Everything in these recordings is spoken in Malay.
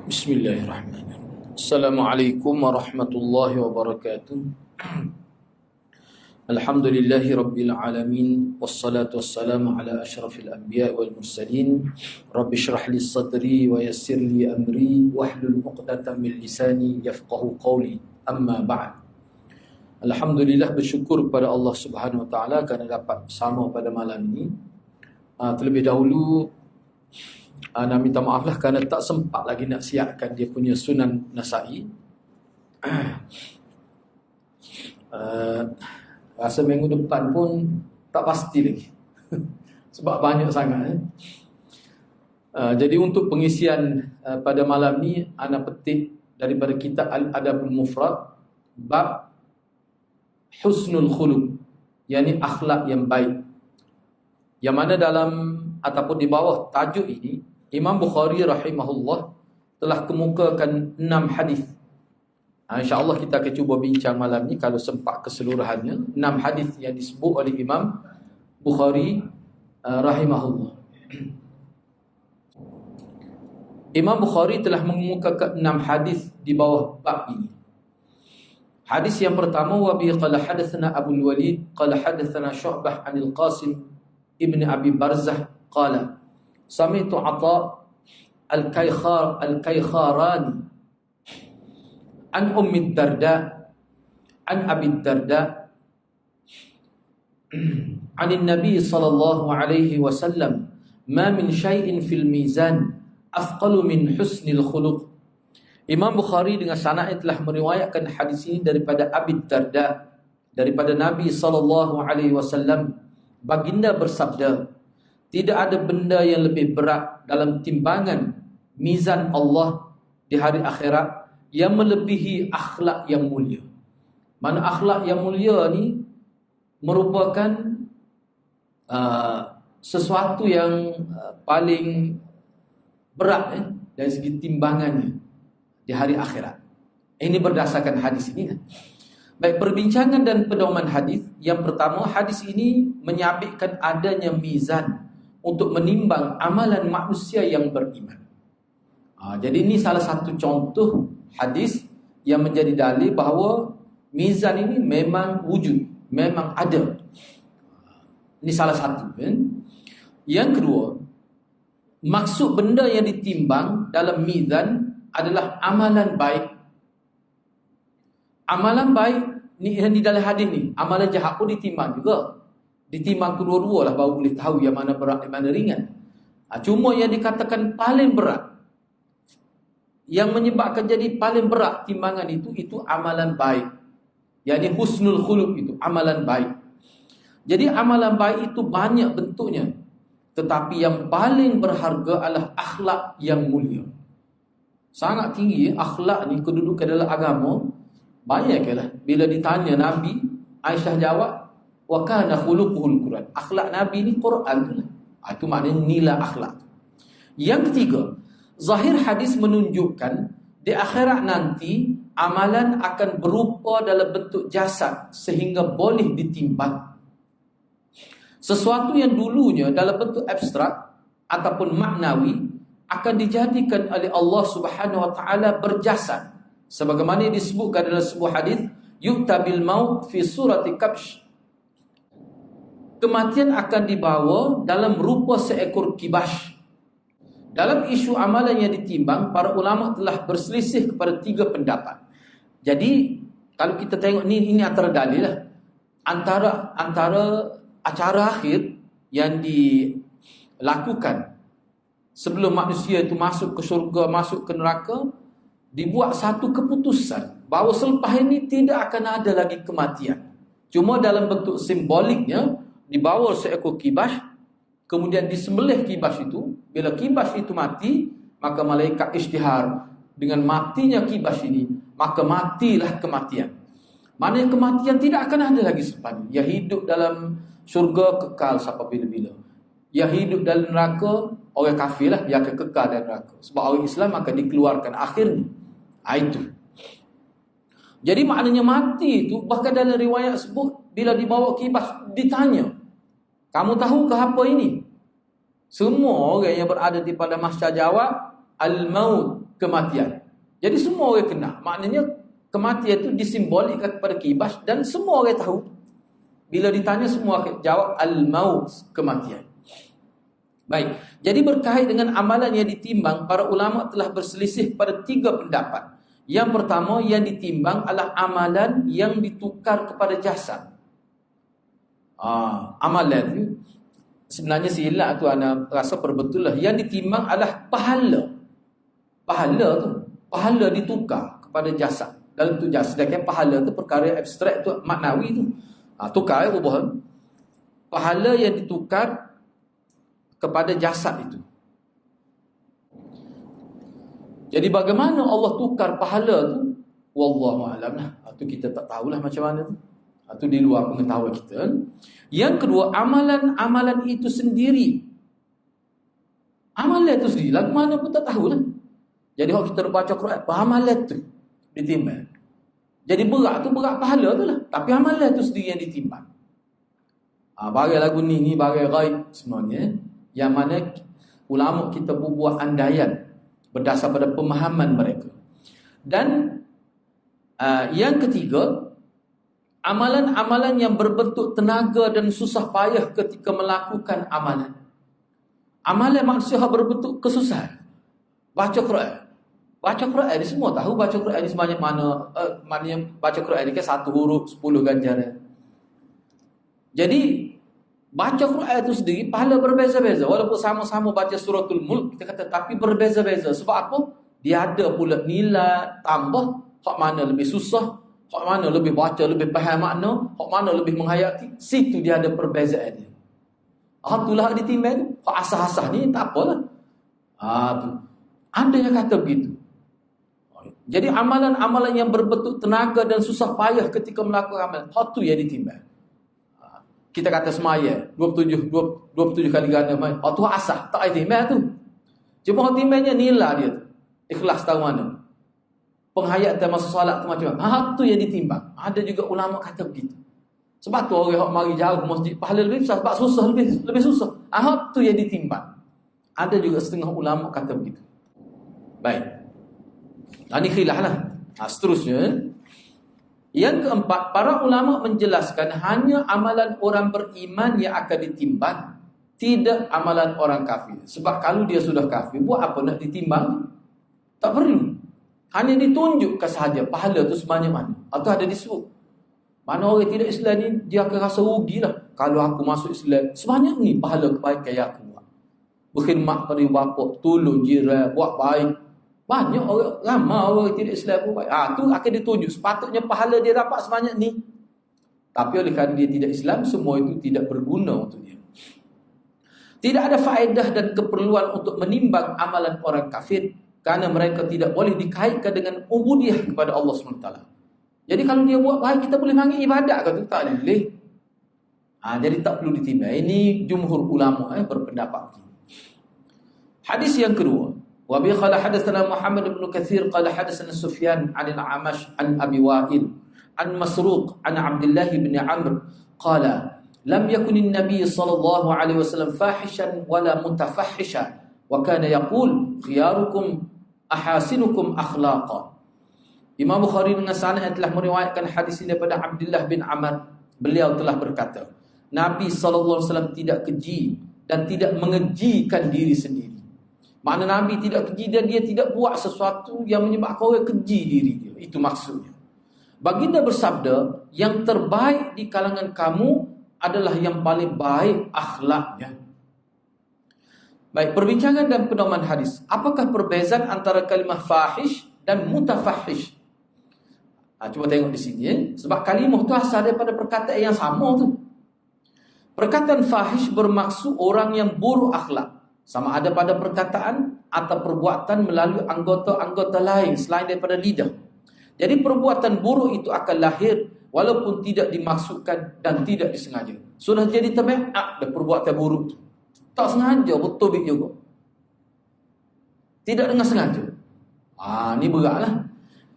Bismillahirrahmanirrahim. Assalamualaikum warahmatullahi wabarakatuh. Alhamdulillahi rabbil alamin, wassalatu wassalamu ala asyrafil anbiya wal mursalin. Rabbi shrah li sadri wa yassir li amri wahlul 'uqdatam min lisani yafqahu qawli. Amma ba'd. Alhamdulillah, bersyukur kepada Allah Subhanahu wa taala kerana dapat bersama pada malam ini. Terlebih dahulu nak minta maaf lah kerana tak sempat lagi nak siapkan dia punya Sunan Nasa'i. Rasa minggu depan pun tak pasti lagi. Sebab banyak sangat. Jadi untuk pengisian pada malam ni, ana petik daripada kitab Al-Adabul Mufrad, bab Husnul Khuluq, yakni akhlak yang baik. Yang mana dalam ataupun di bawah tajuk ini, Imam Bukhari rahimahullah telah kemukakan 6 hadis. InsyaAllah kita akan cuba bincang malam ni kalau sempat keseluruhannya. 6 hadis yang disebut oleh Imam Bukhari rahimahullah. Imam Bukhari telah mengemukakan 6 hadis di bawah bab ini. Hadis yang pertama, wa bi qala hadatsana Abdul Walid qala hadatsana Syu'bah 'anil Qasim ibn Abi Barzah qala sami'tu Atha al-Kaykharani an Ummi Darda an Abi Darda an Nabi sallallahu alaihi wasallam ma min syai'in fil mizan afqalu min husnil khuluq. Imam Bukhari dengan sanad telah meriwayatkan hadis ini daripada Abi Darda, daripada Nabi sallallahu alaihi wasallam. Baginda bersabda, tidak ada benda yang lebih berat dalam timbangan mizan Allah di hari akhirat yang melebihi akhlak yang mulia. Mana akhlak yang mulia ni merupakan sesuatu yang paling berat dari segi timbangannya di hari akhirat. Ini berdasarkan hadis ini. Baik, perbincangan dan pedoman hadis. Yang pertama, hadis ini menyabitkan adanya mizan untuk menimbang amalan manusia yang beriman. Jadi ini salah satu contoh hadis yang menjadi dalil bahawa mizan ini memang wujud, memang ada. Ini salah satu. Yang kedua, maksud benda yang ditimbang dalam mizan adalah amalan baik. Amalan baik ni yang di dalam hadis ni, amalan jahat pun ditimbang juga. Ditimbang kedua-dua lah baru boleh tahu yang mana berat, yang mana ringan. Cuma yang dikatakan paling berat, yang menyebabkan jadi paling berat timbangan itu amalan baik. Yang husnul khuluq itu amalan baik. Jadi amalan baik itu banyak bentuknya, tetapi yang paling berharga adalah akhlak yang mulia. Sangat tinggi akhlak ni, kedudukan dalam agama. Bayangkanlah bila ditanya Nabi, Aisyah jawab, wa kana khuluquhul Quran. Akhlak Nabi ni Quran tu lah. Itu maknanya nilai akhlak. Yang ketiga, zahir hadis menunjukkan di akhirat nanti amalan akan berupa dalam bentuk jasad sehingga boleh ditimbang. Sesuatu yang dulunya dalam bentuk abstrak ataupun maknawi akan dijadikan oleh Allah Subhanahu wa taala berjasad. Sebagaimana disebutkan dalam sebuah hadis, yu'ta bil maut fi surati kabsh. Kematian akan dibawa dalam rupa seekor kibas. Dalam isu amalan yang ditimbang, para ulama telah berselisih kepada 3 pendapat. Jadi kalau kita tengok ini antara dalil lah. Antara acara akhir yang dilakukan sebelum manusia itu masuk ke syurga, masuk ke neraka, dibuat satu keputusan bahawa selepas ini tidak akan ada lagi kematian. Cuma dalam bentuk simboliknya, dibawa seekor kibas, kemudian disembelih kibas itu. Bila kibas itu mati, maka malaikat isytihar dengan matinya kibas ini, maka matilah kematian. Maknanya kematian tidak akan ada lagi selepas ini. Ya hidup dalam syurga kekal sampai bila-bila. Ya hidup dalam neraka, orang kafir lah, dia akan kekal dalam neraka. Sebab orang Islam akan dikeluarkan akhirnya. Itu. Jadi maknanya mati itu, bahkan dalam riwayat sebut, bila dibawa kibas, ditanya, kamu tahu ke apa ini? Semua orang yang berada di pada mahsyar jawab, al-maut. kematian. Jadi semua orang kena. Maknanya kematian itu disimbolikkan kepada kibas dan semua orang tahu. Bila ditanya semua akan jawab al-maut, kematian. Baik. Jadi berkait dengan amalan yang ditimbang, para ulama telah berselisih pada 3 pendapat. Yang pertama yang ditimbang adalah amalan yang ditukar kepada jasad. Amalan itu sebenarnya silap tu ana rasa perbetul lah. Yang ditimbang adalah pahala. Pahala ditukar kepada jasad. Dalam tu jasad. Sedangkan pahala tu perkara abstrak tu, maknawi tu. Tukar ubah. Pahala yang ditukar kepada jasad itu. Jadi bagaimana Allah tukar pahala tu? Wallahu a'lam lah. Itu kita tak tahulah macam mana tu. Itu di luar pengetahuan kita. Yang kedua, amalan-amalan itu sendiri. Amalan itu sendiri, lagu mana pun tak tahulah. Jadi kalau kita baca Quran, amalan tu ditimbang. Jadi berat tu berat pahala tu lah. Tapi amalan tu sendiri yang ditimbang. Bagai lagu ni bagai ghaib sebenarnya. Yang mana ulama kita buat andaian berdasar pada pemahaman mereka. Dan yang ketiga, amalan-amalan yang berbentuk tenaga dan susah payah ketika melakukan amalan. Amalan manusia berbentuk kesusahan. Baca Quran. Baca Quran ni semua tahu baca Quran ni sebanyak mana. Maknanya baca Quran ni kan 1 huruf 10 ganjaran. Jadi baca Quran itu sendiri pahala berbeza-beza. Walaupun sama-sama baca suratul Mulk, kita kata tapi berbeza-beza. Sebab apa? Dia ada pula nilai tambah. Hak mana lebih susah, hak mana lebih baca, lebih faham makna, hak mana lebih menghayati. Situ dia ada perbezaan dia. Itulah ditimbang. Hak asah-asah ni tak apalah. Tu. Ada yang kata begitu. Jadi amalan-amalan yang berbentuk tenaga dan susah payah ketika melakukan amalan, hak tu yang ditimbang. Kita kata semaya 27 kali ganda mai. Tu asah, tak ada timbang tu. Cuma hak timbangnya nilai dia tu. Ikhlas tahu mana. Penghayatan masa solat tu macam mana. Tu yang ditimbang. Ada juga ulama kata begitu. Sebab tu orang hak mari jauh ke masjid pahala lebih besar, sebab susah lebih susah. Tu yang ditimbang. Ada juga setengah ulama kata begitu. Baik. Ini khilaf lah. Seterusnya, yang keempat, para ulama menjelaskan hanya amalan orang beriman yang akan ditimbang, tidak amalan orang kafir. Sebab kalau dia sudah kafir, buat apa nak ditimbang? Tak perlu. Hanya ditunjukkan sahaja pahala tu sebanyak mana. Atau ada disebut. Mana orang tidak Islam ni, dia akan rasa rugilah. Kalau aku masuk Islam, sebanyak ni pahala kebaikan yang aku buat. Berkhidmat pada bapa, tolong jiran, buat baik. Banyak orang, ramai orang tidak Islam pun baik. Tu akan ditunjuk. Sepatutnya pahala dia dapat sebanyak ni. Tapi oleh kerana dia tidak Islam, semua itu tidak berguna untuk dia. Tidak ada faedah dan keperluan untuk menimbang amalan orang kafir, kerana mereka tidak boleh dikaitkan dengan ubudiyah kepada Allah SWT. Jadi kalau dia buat baik, kita boleh panggil ibadat ke tu? Tak boleh. Jadi tak perlu ditimbang. Ini jumhur ulama berpendapat. Hadis yang kedua. Wa bi qala hadatsana Muhammad bin Katsir qala hadatsana Sufyan 'an al-A'mash 'an Abi Wa'il 'an Masruq 'an Abdullah bin Amr qala lam yakun an-nabiy sallallahu alaihi wasallam fahishan wala mutafahhishan wa kana yaqul khiyarukum ahasinukum akhlaqa. Imam Bukhari dengan sanad yang telah meriwayatkan hadis ini daripada Abdullah bin Amr, beliau telah berkata, Nabi SAW tidak keji dan tidak mengejikan diri sendiri. Makna Nabi tidak keji dan dia tidak buat sesuatu yang menyebabkan orang keji diri dia. Itu maksudnya. Baginda bersabda, yang terbaik di kalangan kamu adalah yang paling baik akhlaknya. Baik, perbincangan dan pedoman hadis. Apakah perbezaan antara kalimah fahish dan mutafahish? Cuba tengok di sini. Sebab kalimah tu asal daripada perkataan yang sama tu. Perkataan fahish bermaksud orang yang buruk akhlak. Sama ada pada perkataan atau perbuatan melalui anggota-anggota lain selain daripada lidah. Jadi perbuatan buruk itu akan lahir walaupun tidak dimaksudkan dan tidak disengaja. Sudah jadi tabiat dan perbuatan buruk itu. Tak sengaja, betul juga. Tidak dengan sengaja. Ini beratlah.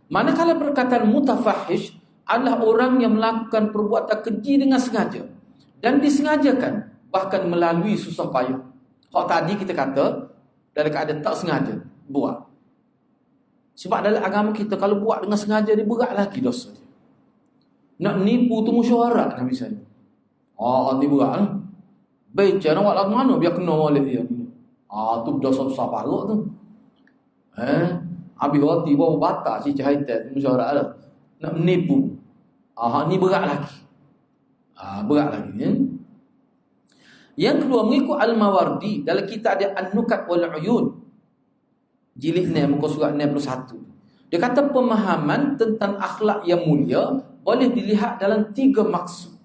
Manakala perkataan mutafahish adalah orang yang melakukan perbuatan keji dengan sengaja dan disengajakan, bahkan melalui susah payah. Kalau tadi kita kata dalam keadaan tak sengaja buat. Sebab dalam agama kita kalau buat dengan sengaja dia berat lagi dosa dia. Nak nipu tu mesyuarat Nabi saya. Ni berat lah. Baca nak buat lagu mana biar kena oleh dia ni. Tu dosa besar parut tu. Habis roti bawa batal si Cahaitan mesyuarat lah. Nak menipu. Ni berat lagi. Berat lagi ya. Yang kedua, mengikut Al-Mawardi dalam kitab ada An-Nukat wal Uyun jilid 6 muka surat 61. Dia kata pemahaman tentang akhlak yang mulia boleh dilihat dalam 3 maksud.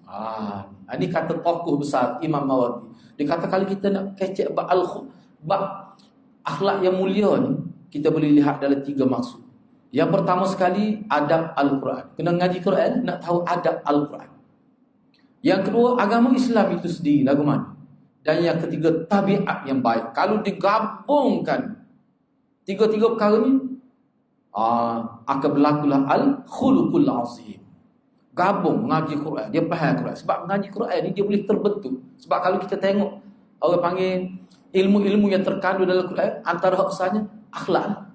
Ini kata tokoh besar Imam Mawardi. Dia kata kalau kita nak kecek bab akhlak yang mulia ni, kita boleh lihat dalam 3 maksud. Yang pertama sekali, adab Al-Quran. Kena ngaji Quran, nak tahu adab Al-Quran. Yang kedua, agama Islam itu sendiri lagu mana. Dan yang ketiga, tabiat yang baik. Kalau digabungkan 3 perkara ni, akan berlakulah al-khuluqul azim. Gabung mengaji Quran, dia faham Quran. Sebab mengaji Quran ni dia boleh terbentuk. Sebab kalau kita tengok orang panggil ilmu-ilmu yang terkandung dalam Quran, antara besarnya akhlak.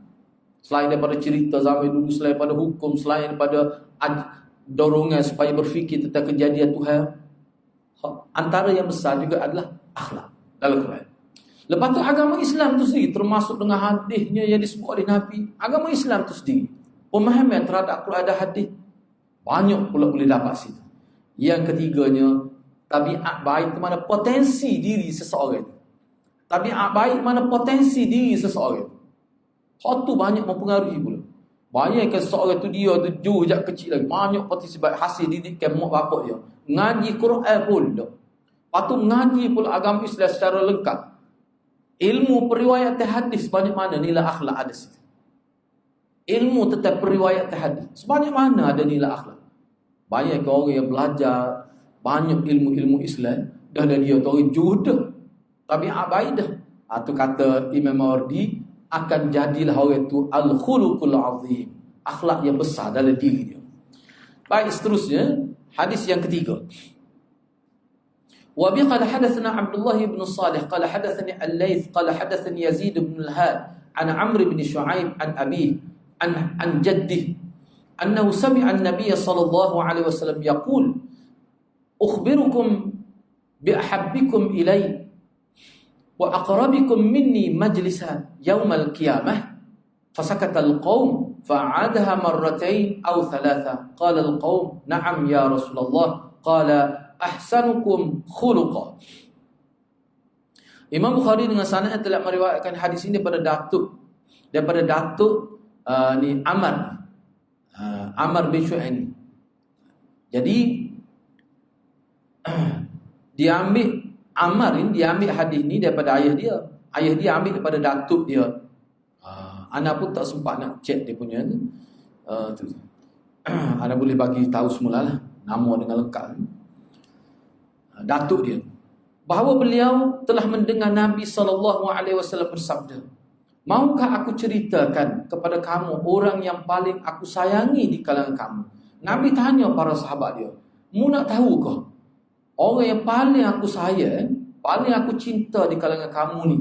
Selain daripada cerita zaman dulu, selain daripada hukum, selain daripada dorongan supaya berfikir tentang kejadian Tuhan, antara yang besar juga adalah akhlak dalam Quran. Lepas tu agama Islam tu sendiri, termasuk dengan hadisnya yang disebut oleh Nabi. Agama Islam tu sendiri, pemahaman terhadap Quran dan hadis, banyak pula boleh dapat situ. Yang ketiganya, tabiat baik ke mana potensi diri seseorang. Tabiat baik mana potensi diri seseorang. Hal tu banyak mempengaruhi pula. Banyak kan seseorang tu dia tu jauh sejak kecil lagi, banyak potensi baik hasil didikan mak bapak dia. Ngaji Quran pun dah. Lepas tu ngaji pula agama Islam secara lengkap. Ilmu periwayat hadis sebanyak mana nilai akhlak ada situ. Ilmu tentang periwayat hadis sebanyak mana ada nilai akhlak. Banyak orang yang belajar banyak ilmu-ilmu Islam, dah dia tu orang judah. Tabiat baik dah. Tu kata Imam Mawardi, akan jadilah orang tu al-khuluqul azim. Akhlak yang besar dalam diri dia. Baik, seterusnya hadis yang ketiga. وابي قال حدثنا عبد الله بن صالح قال حدثني الليث قال حدثني يزيد بن الهاد عن عمرو بن شعيب عن أبيه عن جده أنه سمع النبي صلى الله عليه وسلم يقول أخبركم بأحبكم إلي وأقربكم مني مجلسا يوم القيامة فسكت القوم فعادها مرتين أو ثلاثة قال القوم نعم يا رسول الله قال ahsanukum khuluqa. Imam Bukhari dengan sanad telah meriwayatkan hadis ini daripada datuk ni Amr bin Shu'aib. Jadi dia ambil hadis ni daripada ayah dia. Ayah dia ambil daripada datuk dia. Ana pun tak sempat nak cek dia punya tu. Ana boleh bagi tahu semulalah nama dengan lengkap. Datuk dia, bahawa beliau telah mendengar Nabi SAW bersabda, maukah aku ceritakan kepada kamu orang yang paling aku sayangi di kalangan kamu? Nabi tanya para sahabat dia, mu nak tahu ke orang yang paling aku sayang, paling aku cinta di kalangan kamu ni,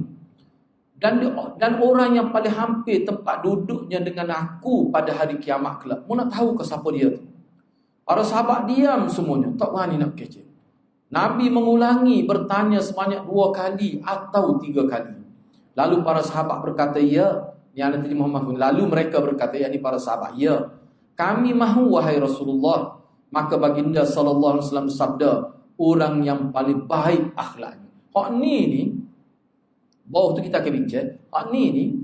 dan orang yang paling hampir tempat duduknya dengan aku pada hari kiamat kelak, mu nak tahu ke siapa dia tu? Para sahabat diam semuanya, tak berani nak kecek. Nabi mengulangi bertanya sebanyak 2 kali atau 3 kali. Lalu para sahabat berkata, ya. Yang nanti Muhammad. Lalu mereka berkata, yakni para sahabat, ya. Kami mahu wahai Rasulullah. Maka baginda SAW bersabda, orang yang paling baik akhlaknya. Hak ni bawah tu kita akan bincang. Hak ni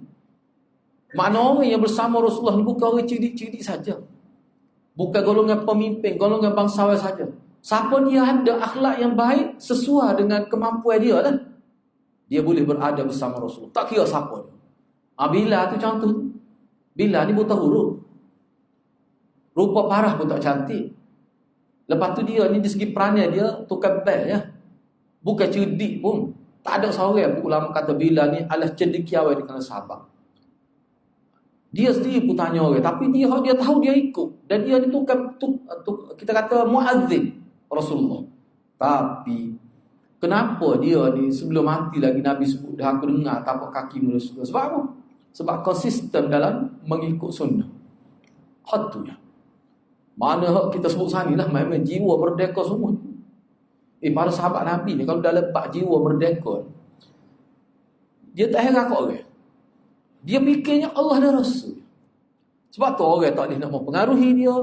makna orang yang bersama Rasulullah ni bukan orang cerdik-cerdik saja. Bukan golongan pemimpin, golongan bangsawan saja. Siapa dia ada akhlak yang baik sesuai dengan kemampuan dia lah, dia boleh berada bersama Rasul. Tak kira siapa dia. Bila tu contoh. Bila ni buta huruf, rupa parah pun tak cantik. Lepas tu dia ni di segi perangai dia tukar bel ya. Bukan cerdik pun. Tak ada seorang pun ulama kata Bila ni adalah cendekiawan di kalangan sahabat. Dia sendiri pun tanya orang, tapi dia tahu dia ikut. Dan dia ni kita kata muazzin Rasulullah. Tapi kenapa dia ni sebelum mati lagi Nabi sebut dah aku dengar tapak kaki manusia. Sebab apa? Sebab konsisten dalam mengikut sunnah. Hak tu ya. Mana hak kita sebut sana lah, memang jiwa merdeka semua. Para sahabat Nabi ni kalau dah lepas jiwa merdeka, dia tak heran kat orang. Dia fikirnya Allah dan Rasul. Sebab tu orang tak boleh nak mempengaruhi dia.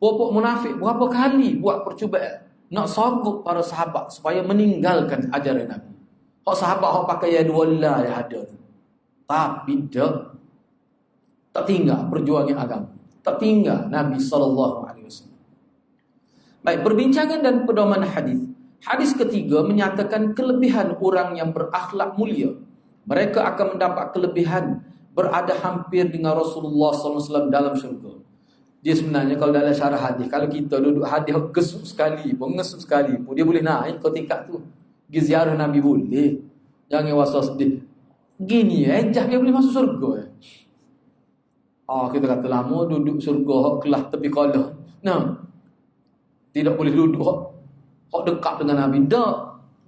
Puak-puak munafik berapa kali buat percubaan nak sogok para sahabat supaya meninggalkan ajaran Nabi. Hak sahabat hak pakai ya dua yang ada tu. Tapi tak tinggal perjuangan agama. Tak tinggal Nabi SAW. Baik, perbincangan dan pedoman hadis. Hadis ketiga menyatakan kelebihan orang yang berakhlak mulia. Mereka akan mendapat kelebihan berada hampir dengan Rasulullah SAW dalam syurga. Dia sebenarnya kalau dalam syarah hadis, kalau kita duduk hadis gesuk sekali pun, ngesuk sekali pun, dia boleh naik ke tingkat tu. Pergi ziarah Nabi boleh. Jangan waswas sedih. Gini jah dia boleh masuk syurga. Kita kata lama duduk syurga kelah tepi kalah. Nah, tidak boleh duduk hak dekat dengan Nabi. Tak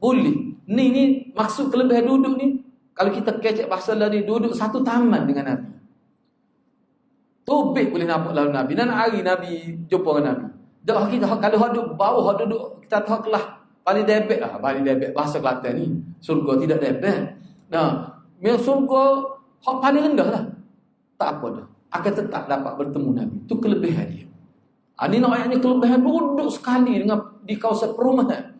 boleh. Ni maksud kelebihan duduk ni. Kalau kita kecek bahasa ni, duduk satu taman dengan Nabi. Tobik boleh nampak lalu Nabi. Dan hari Nabi jumpa dengan Nabi. Dah kita kalau hak duduk bawah, hak duduk kita tahu kelah paling debek lah. Paling debek bahasa Kelantan ni. Surga tidak debek. Nah, surga hak paling rendah lah. Tak apa dah. Akan tetap dapat bertemu Nabi. Itu kelebihan dia. Ini nak ayatnya kelebihan duduk sekali dengan di kawasan perumahan.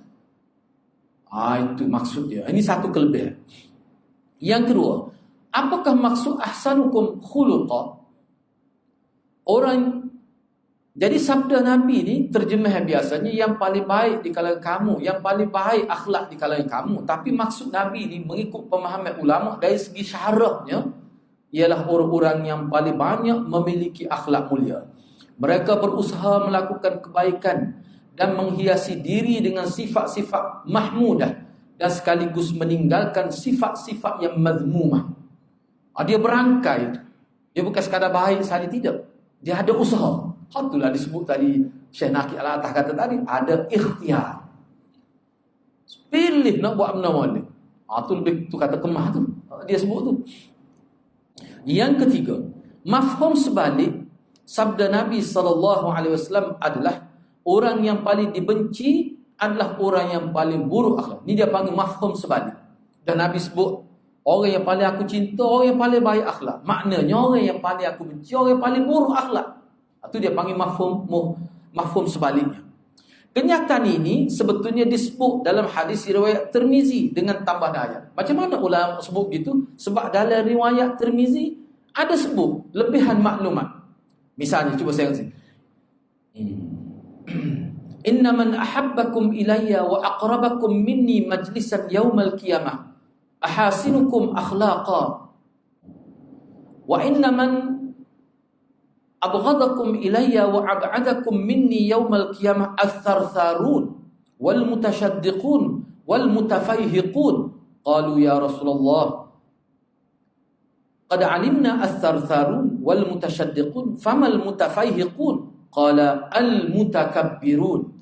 Itu maksud dia. Ini satu kelebihan. Yang kedua, apakah maksud ahsanukum khuluqa? Jadi sabda Nabi ni terjemahan biasanya yang paling baik di kalangan kamu, yang paling baik akhlak di kalangan kamu. Tapi maksud Nabi ni mengikut pemahaman ulama dari segi syarahnya ialah orang-orang yang paling banyak memiliki akhlak mulia. Mereka berusaha melakukan kebaikan dan menghiasi diri dengan sifat-sifat mahmudah dan sekaligus meninggalkan sifat-sifat yang mazmumah. Dia berangkai. Dia bukan sekadar baik sahaja, tidak. Dia ada usaha. Itulah disebut tadi Syekh Naqi Al-Atas kata tadi, ada ikhtiar. Pilih nak buat benda-benda. Itu lebih tu kata kemah tu. Dia sebut tu. Yang ketiga, mafhum sebalik sabda Nabi SAW adalah orang yang paling dibenci adalah orang yang paling buruk akhlak. Ni dia panggil mafhum sebalik. Dan Nabi sebut orang yang paling aku cinta, orang yang paling baik akhlak. Maknanya orang yang paling aku benci, orang yang paling buruk akhlak. Itu dia panggil mafhum sebaliknya. Kenyataan ini sebetulnya disebut dalam hadis riwayat Tirmizi dengan tambahan ayat. Macam mana ulama sebut gitu? Sebab dalam riwayat Tirmizi ada sebut lebihan maklumat. Misalnya cuba saya kata, inna man ahabbakum ilayya wa aqrabakum minni majlisan yaumal qiyamah ahasinukum akhlaqa wa inna man abghadakum ilayya wa ab'adakum minni yaumal qiyamah ath-thartharun wal mutashaddiqun wal mutafayhiqun. Qalu ya Rasulullah qad alimna ath-thartharun wal mutashaddiqun famal mutafayhiqun? Qala al mutakabbirun.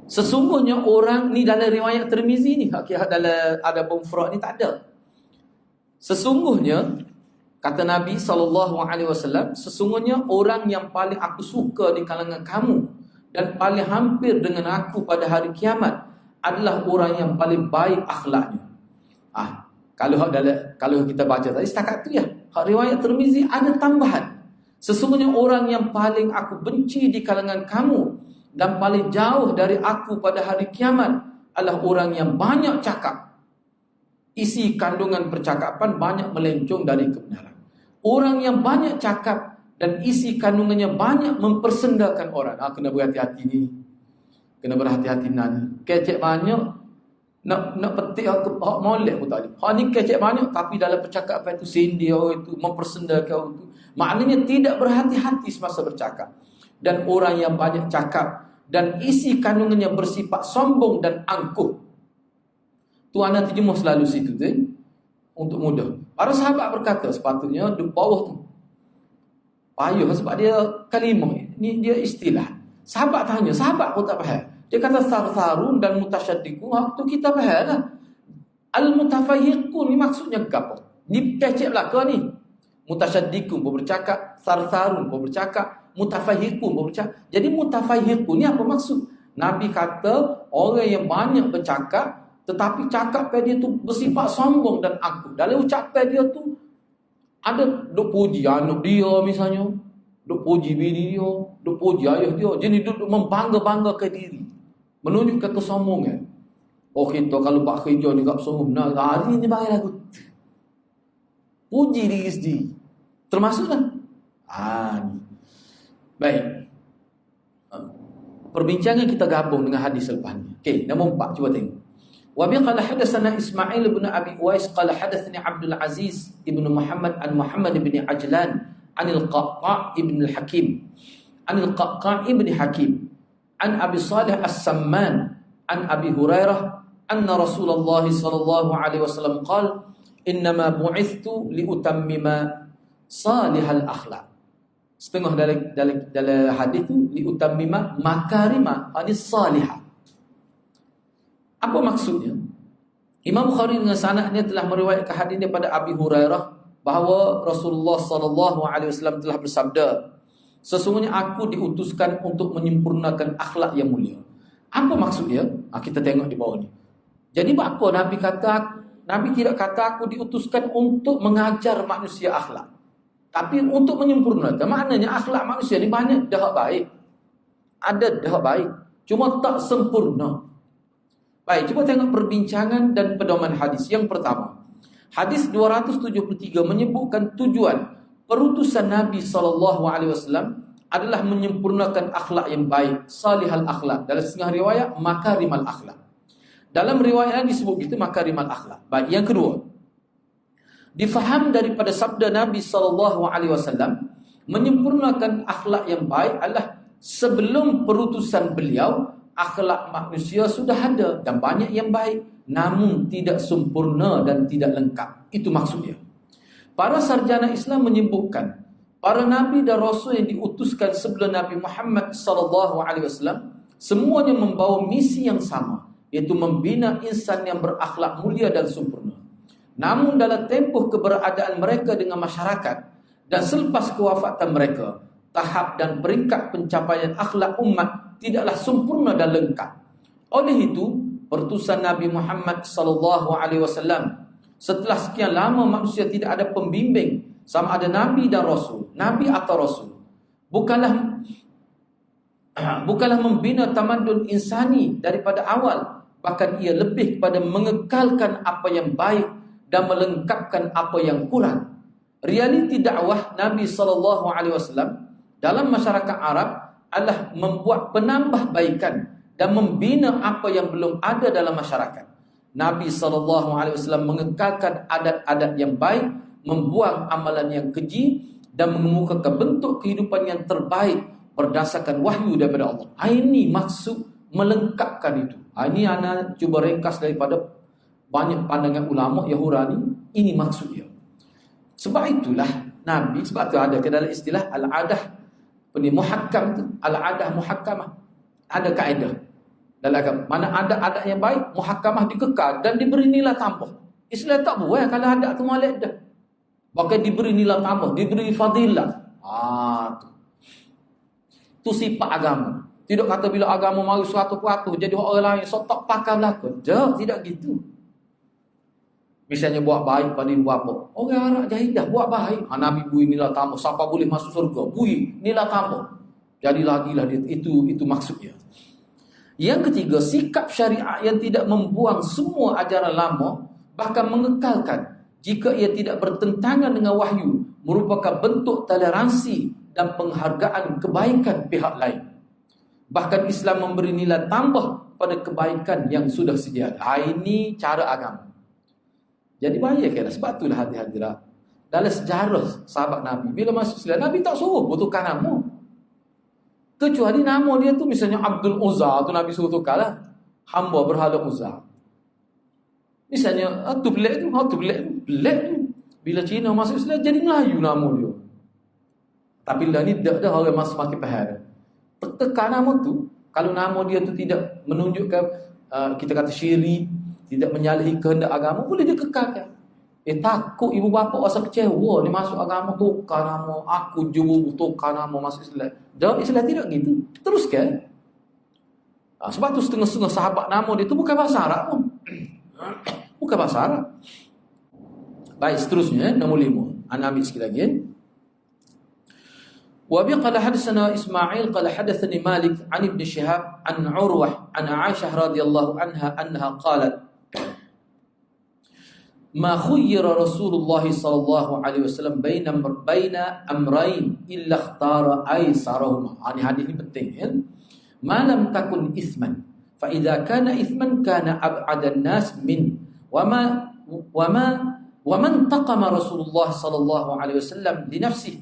Sesungguhnya orang ni dalam riwayat Tirmizi ni, dalam ada Mufrad ni tak ada. Sesungguhnya kata Nabi SAW, sesungguhnya orang yang paling aku suka di kalangan kamu dan paling hampir dengan aku pada hari kiamat adalah orang yang paling baik akhlaknya. Kalau kita baca tadi setakat tu ya. Riwayat Tirmizi ada tambahan. Sesungguhnya orang yang paling aku benci di kalangan kamu dan paling jauh dari aku pada hari kiamat adalah orang yang banyak cakap. Isi kandungan percakapan banyak melencong dari kebenaran. Orang yang banyak cakap dan isi kandungannya banyak mempersendakan orang. Kena berhati-hati ni. Kena berhati-hati ni. Kecek banyak, nak petik hak molek pun tak ada. Hak ni kecek banyak tapi dalam percakapan itu sindir orang itu, mempersendakan orang itu. Maknanya tidak berhati-hati semasa bercakap. Dan orang yang banyak cakap dan isi kandungannya bersifat sombong dan angkuh. Tu ana terjemuh selalu situ tu. Untuk mudah. Para sahabat berkata sepatutnya di bawah tu payuh sebab dia kalimah ni, dia istilah. Sahabat tanya, sahabat pun tak faham. Dia kata sarfarun dan mutasyaddiqun, waktu kita faham lah. Al-mutafayyiqun ni maksudnya apa? Ni kecek belaka ni. Mutasyaddiqun pun bercakap, sarsarun pun bercakap, mutafahhiqun pun bercakap. Jadi mutafahhiqun ni apa maksud? Nabi kata orang yang banyak bercakap tetapi cakap dia tu bersifat sombong dan angkuh. Dalam ucapan dia tu ada duk puji anak dia misalnya, duk puji bini dia, duk puji ayah dia. Jadi duk membangga-banggakan diri, menunjukkan kesombongan. Oh, kita kalau buat kerja ni tak sombong, nah hari ni bayar aku. Puji diri sendiri. Termasuklah. Ni. Baik. Perbincangan kita gabung dengan hadis selepas ni. Okey, nombor 4 cuba tengok. Wa bi qala hadatsana Ismail bin Abi Uwais qala hadatsani Abdul Aziz ibn Muhammad an Muhammad bin Ajlan an al-Qaqqa' ibn al-Hakim an al-Qaqqa' ibn Hakim an Abi Salih as-Samman an Abi Hurairah anna Rasulullah sallallahu alaihi wasallam qala innama bu'ithtu liutammima salihal akhlaq. Setengah dalam hadis tu liutammima makarima hadis salihah. Apa maksudnya? Imam Bukhari dengan sanadnya telah meriwayatkan hadis daripada Abi Hurairah bahawa Rasulullah sallallahu alaihi wasallam telah bersabda, sesungguhnya aku diutuskan untuk menyempurnakan akhlak yang mulia. Apa maksudnya? Kita tengok di bawah ni. Jadi apa Nabi tidak kata aku diutuskan untuk mengajar manusia akhlak, tapi untuk menyempurnakan. Maknanya akhlak manusia ni banyak dah baik. Ada dah baik, cuma tak sempurna. Baik, cuba tengok perbincangan dan pedoman hadis. Yang pertama, hadis 273 menyebutkan tujuan perutusan Nabi SAW adalah menyempurnakan akhlak yang baik, salihal akhlak. Dalam setengah riwayat, makarimal akhlak. Dalam riwayat lain disebut gitu makarimal akhlak. Baik, yang kedua, difaham daripada sabda Nabi SAW, menyempurnakan akhlak yang baik adalah sebelum perutusan beliau, akhlak manusia sudah ada dan banyak yang baik, namun tidak sempurna dan tidak lengkap. Itu maksudnya. Para sarjana Islam menyebutkan para nabi dan rasul yang diutuskan sebelum Nabi Muhammad SAW semuanya membawa misi yang sama, iaitu membina insan yang berakhlak mulia dan sempurna. Namun dalam tempoh keberadaan mereka dengan masyarakat dan selepas kewafatan mereka, tahap dan peringkat pencapaian akhlak umat tidaklah sempurna dan lengkap. Oleh itu, perutusan Nabi Muhammad SAW setelah sekian lama manusia tidak ada pembimbing sama ada nabi dan rasul, nabi atau rasul, bukanlah membina tamadun insani daripada awal, bahkan ia lebih kepada mengekalkan apa yang baik dan melengkapkan apa yang kurang. Realiti dakwah Nabi SAW dalam masyarakat Arab adalah membuat penambahbaikan dan membina apa yang belum ada dalam masyarakat. Nabi SAW mengekalkan adat-adat yang baik, membuang amalan yang keji dan mengemukakan bentuk kehidupan yang terbaik berdasarkan wahyu daripada Allah. Ini maksud melengkapkan itu. Ini ana cuba ringkas daripada banyak pandangan ulama Yahudi. Ini maksudnya. Sebab itulah Nabi, sebab itu ada ke dalam istilah al-adah muhakkam tu, al-adah muhakkamah. Ada kaedah dalam agama. Mana adat-adat yang baik, muhakkamah dikekal dan diberi nilai tambah. Islam tak boleh kalau adat tu molek dah. Bahkan diberi nilai tambah, diberi fadilah. Tu sifat agama. Tidak kata bila agama mari 100% jadi orang lain so tak pakai belaka. Tidak gitu. Misalnya buat baik pada ibu bapa. Orang Arab jahilah buat baik. Nabi bui nilai tambah. Siapa boleh masuk surga? Bui nilai tambah. Jadi lagilah dia. Itu maksudnya. Yang ketiga, sikap syariat yang tidak membuang semua ajaran lama, bahkan mengekalkan jika ia tidak bertentangan dengan wahyu, merupakan bentuk toleransi dan penghargaan kebaikan pihak lain. Bahkan Islam memberi nilai tambah pada kebaikan yang sudah sedia. Ini cara agama. Jadi bahaya kan? Sebab itulah hati-hatilah. Dalam sejarah sahabat Nabi, bila masuk Islam, Nabi tak suruh tukar nama. Kecuali nama dia tu misalnya Abdul Uzza, tu Nabi suruh tukar lah. Hamba berhala Uzza. Misalnya, tu pelik tu. Bila Cina masuk Islam, jadi Melayu nama dia. Tapi lah ni dah orang masuk makin faham. Tekar nama tu, kalau nama dia tu tidak menunjukkan, kita kata syirik, tidak menyalahi kehendak agama, boleh dikekalkan. Takut ibu bapa rasa kecewa ni masuk agama tukar nama, aku juru tukar nama masuk Islam. Jawab Islam tidak gitu. Teruskan. Sebab tu setengah-setengah sahabat nama dia tu bukan bahasa Arab pun. Bukan bahasa Arab. Baik, seterusnya nombor 5. Ana ambil sikit lagi. Wa bi qala hadatsana Ismail qala hadatsani Malik an Ibn Shihab an Urwah an Aisyah radhiyallahu anha annaha qalat ma khuyyira Rasulullah sallallahu alaihi wasallam baina amrayn illa ikhtara aysarahuma. Ini hadis ini penting ya. Malam takun ithman fa idza kana ithman kana ab'adan nas min wa man taqama Rasulullah sallallahu alaihi wasallam li nafsihi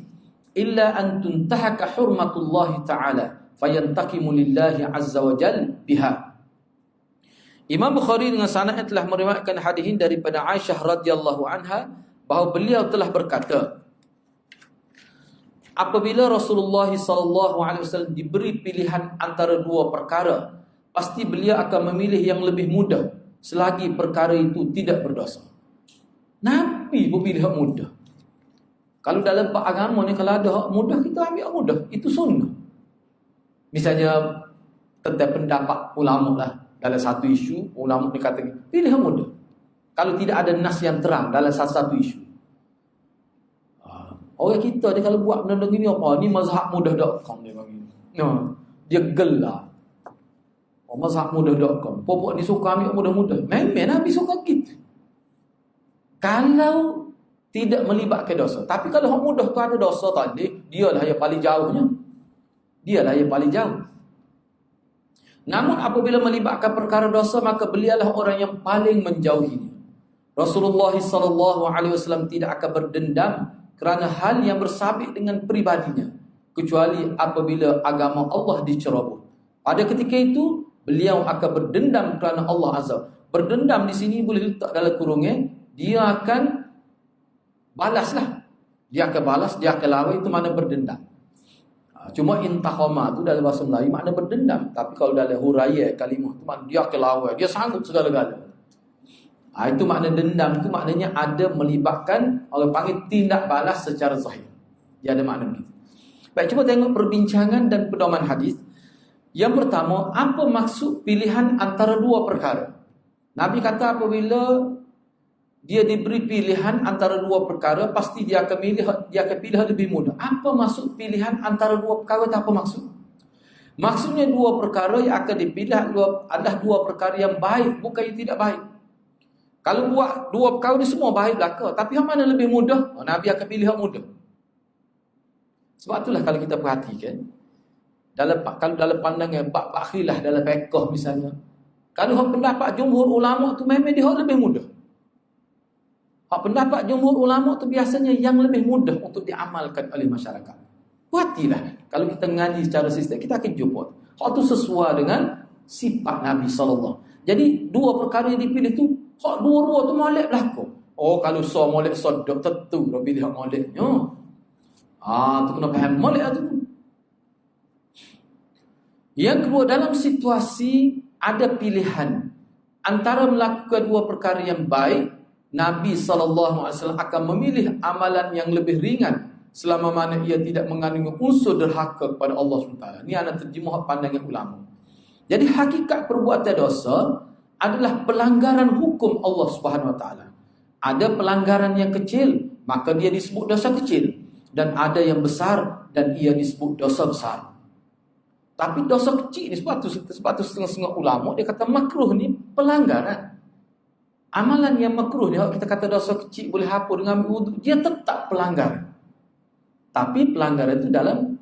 illa an tuntahaka hurmatullah ta'ala fayantaqimu lillahi azza wa jalla biha. Imam Bukhari dengan sanad telah meriwayatkan hadis ini daripada Aisyah radhiyallahu anha bahawa beliau telah berkata, apabila Rasulullah sallallahu alaihi wasallam diberi pilihan antara dua perkara, pasti beliau akan memilih yang lebih mudah selagi perkara itu tidak berdosa. Nabi memilih hak mudah. Kalau dalam agama ni kalau ada hak mudah, kita ambil hak mudah. Itu sunnah. Misalnya tentang pendapat ulama lah. Dalam satu isu, ulama ni kata pilih yang mudah. Kalau tidak ada nas yang terang dalam satu isu. Orang kita ni kalau buat benda begini apa? Ni mazhab mudah.com dia bagi. Dia gelar. Mazhab mudah.com. Pokok ni suka ambil mudah-mudah. Memang Nabi suka gitu. Kalau tidak melibatkan dosa. Tapi kalau hak mudah tu ada dosa tadi, dialah yang paling jauhnya. Dialah yang paling jauh. Namun apabila melibatkan perkara dosa, maka beliaulah orang yang paling menjauhinya. Rasulullah sallallahu alaihi wasallam tidak akan berdendam kerana hal yang bersabit dengan pribadinya, kecuali apabila agama Allah diceroboh. Pada ketika itu, beliau akan berdendam kerana Allah Azza. Berdendam di sini boleh letak dalam kurungnya, dia akan balaslah. Dia akan balas, dia akan lawan, itu makna berdendam. Cuma intaqama tu dalam bahasa Melayu makna berdendam, tapi kalau dalam huraian kalimah tu makna dia akan lawan, dia sanggup segala-galanya. Itu makna dendam tu maknanya ada melibatkan, orang panggil tindak balas secara zahir. Dia ada makna begitu. Baik, cuba tengok perbincangan dan pedoman hadis. Yang pertama, apa maksud pilihan antara dua perkara? Nabi kata apabila dia diberi pilihan antara dua perkara, pasti dia akan pilih lebih mudah. Apa maksud pilihan antara dua perkara? Apa maksud? Maksudnya dua perkara yang akan dipilih adalah dua perkara yang baik, bukan yang tidak baik. Kalau buat dua perkara ni semua baik belaka, tapi yang mana lebih mudah? Nabi akan pilih yang mudah. Sebab itulah kalau kita perhatikan, kalau dalam pandangan bab khilaf dalam fiqh misalnya, kalau hak pendapat jumhur ulama tu memang dia lebih mudah. Hak pendapat jumhur ulama tu biasanya yang lebih mudah untuk diamalkan oleh masyarakat. Perhatilah, kalau kita ngaji secara sistem, kita akan jumpa hak tu sesuai dengan sifat Nabi sallallahu. Jadi dua perkara yang dipilih tu, hak dua-dua tu molek berlaku. Kalau so molek sodok tentu dia pilih hak moleknya. Tu kena faham molek tu. Yang kedua, dalam situasi ada pilihan antara melakukan dua perkara yang baik, Nabi SAW akan memilih amalan yang lebih ringan selama mana ia tidak mengandungi unsur derhaka kepada Allah SWT. Ini adalah terjemah pandangan ulama. Jadi hakikat perbuatan dosa adalah pelanggaran hukum Allah SWT. Ada pelanggaran yang kecil, maka dia disebut dosa kecil. Dan ada yang besar, dan ia disebut dosa besar. Tapi dosa kecil ni sebab tu setengah-setengah ulama dia kata makruh ni pelanggaran. Amalan yang makruh ni, kita kata dosa kecil boleh hapus dengan ambil wuduk, dia tetap pelanggaran. Tapi pelanggaran itu dalam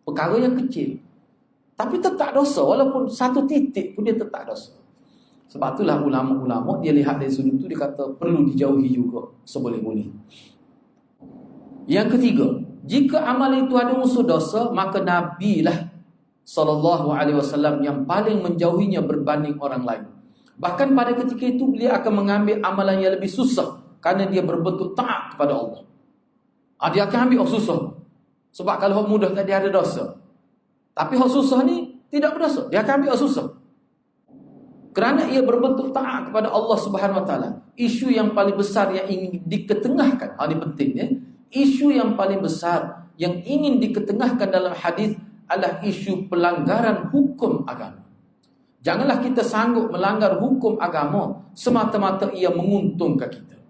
perkara yang kecil. Tapi tetap dosa, walaupun satu titik pun dia tetap dosa. Sebab itulah ulama-ulama dia lihat dari sudut itu, dia kata perlu dijauhi juga seboleh-boleh. Yang ketiga, jika amalan itu ada unsur dosa, maka Nabi lah SAW yang paling menjauhinya berbanding orang lain. Bahkan pada ketika itu beliau akan mengambil amalan yang lebih susah kerana dia berbentuk taat kepada Allah. Dia akan ambil hak susah. Sebab kalau hak mudah tadi ada dosa. Tapi hak susah ni tidak berdosa. Dia akan ambil hak susah. Kerana ia berbentuk taat kepada Allah Subhanahu Wa Taala. Isu yang paling besar yang ingin diketengahkan, ini pentingnya. Isu yang paling besar yang ingin diketengahkan dalam hadis adalah isu pelanggaran hukum agama. Janganlah kita sanggup melanggar hukum agama semata-mata ia menguntungkan kita.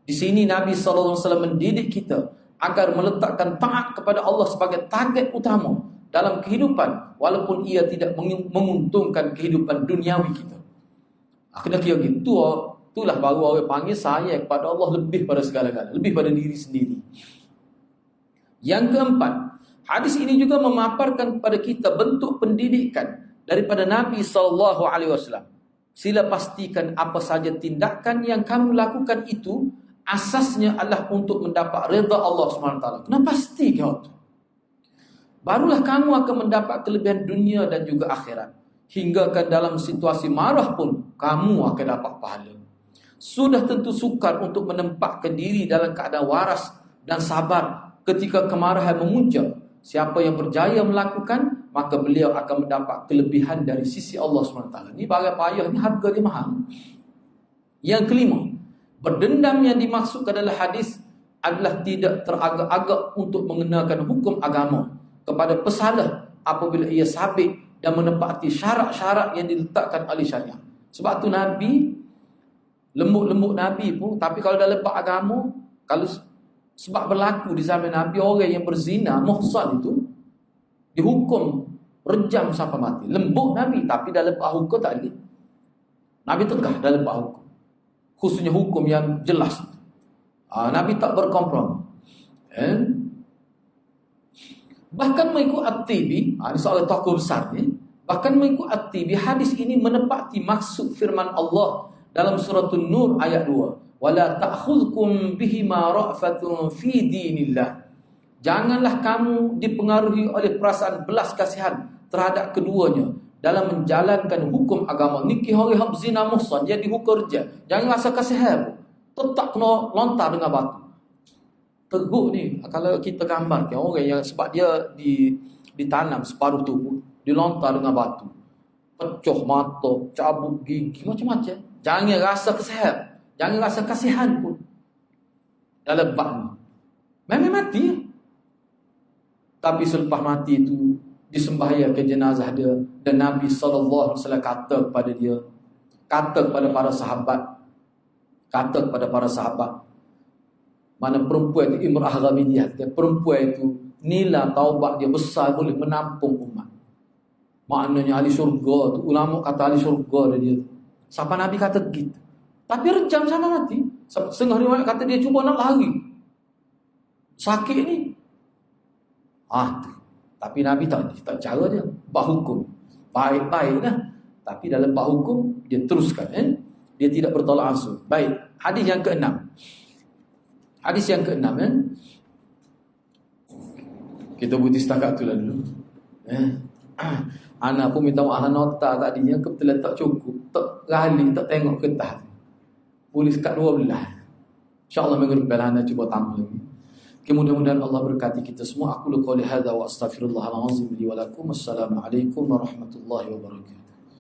Di sini Nabi SAW mendidik kita agar meletakkan taat kepada Allah sebagai target utama dalam kehidupan, walaupun ia tidak menguntungkan kehidupan duniawi kita. Kena kira gitu, itulah baru orang panggil sayang kepada Allah lebih pada segala-galanya, lebih pada diri sendiri. Yang keempat, hadis ini juga memaparkan kepada kita bentuk pendidikan daripada Nabi SAW. Sila pastikan apa saja tindakan yang kamu lakukan itu asasnya adalah untuk mendapat redha Allah SWT. Kena pasti kau tu. Barulah kamu akan mendapat kelebihan dunia dan juga akhirat. Hinggakan dalam situasi marah pun kamu akan dapat pahala. Sudah tentu sukar untuk menempatkan diri dalam keadaan waras dan sabar ketika kemarahan memuncak. Siapa yang berjaya melakukan, maka beliau akan mendapat kelebihan dari sisi Allah SWT. Ini bagai payah, ini harga dia mahal. Yang kelima, berdendam yang dimaksudkan dalam hadis adalah tidak teragak-agak untuk mengenakan hukum agama kepada pesalah apabila ia sabit dan menepati syarat-syarat yang diletakkan oleh syariat. Sebab tu Nabi, lembut-lembut Nabi pun, tapi kalau dalam bab agama, kalau sebab berlaku di zaman Nabi, orang yang berzina, muhsan itu dihukum rejam sampai mati. Lembut Nabi, tapi dalam bab hukum tak ada. Nabi tegah dalam bab hukum, khususnya hukum yang jelas. Nabi tak berkompromi. Bahkan mengikut At-Tibi, ini soal tokoh besar ni, bahkan mengikut At-Tibi, hadis ini menepati maksud firman Allah dalam surah An-Nur ayat 2. Wala ta'khudhukum bihima ra'fatun fi dinillah. Janganlah kamu dipengaruhi oleh perasaan belas kasihan terhadap keduanya dalam menjalankan hukum agama. Niki hari hab zina muhsan, dia dihukum rejam. Jangan rasa kasihan, tetap kena lontar dengan batu. Teruk ni, kalau kita gambar orang yang sebab dia ditanam separuh tubuh, dilontar dengan batu, pecah mata, cabut gigi, macam-macam. Jangan rasa kasihan, jangan rasa kasihan pun dalam bab ni. Memang mati, tapi selepas mati itu disembahyangkan jenazah dia, dan Nabi SAW kata kepada dia, kata kepada para sahabat, mana perempuan itu Imrah Ghamidiyah, perempuan itu nilai taubat dia besar, boleh menampung umat. Maknanya ahli syurga tu, ulama kata ahli syurga dia. Sampai Nabi kata begitu. Tapi rejam sama mati. Setengah riwayat kata dia cuba nak lari, sakit ni. Tapi Nabi tak cara dia. Bab hukum baik-baik lah. Tapi dalam bab hukum dia teruskan, dia tidak bertolak ansur. Baik, hadis yang keenam. Hadis yang keenam, kita bukti setakat tu lah dulu. Anak pun minta maaf nota tadinya, kebetulan tak cukup, tak rali, tak tengok kertas. Polis kat 12. InsyaAllah minggu depan anda cuba tambah lagi. Mudah-mudahan Allah berkati kita semua. Aku lu qouli hadza wa astaghfirullahalazim li wa lakum. Assalamualaikum warahmatullahi wabarakatuh.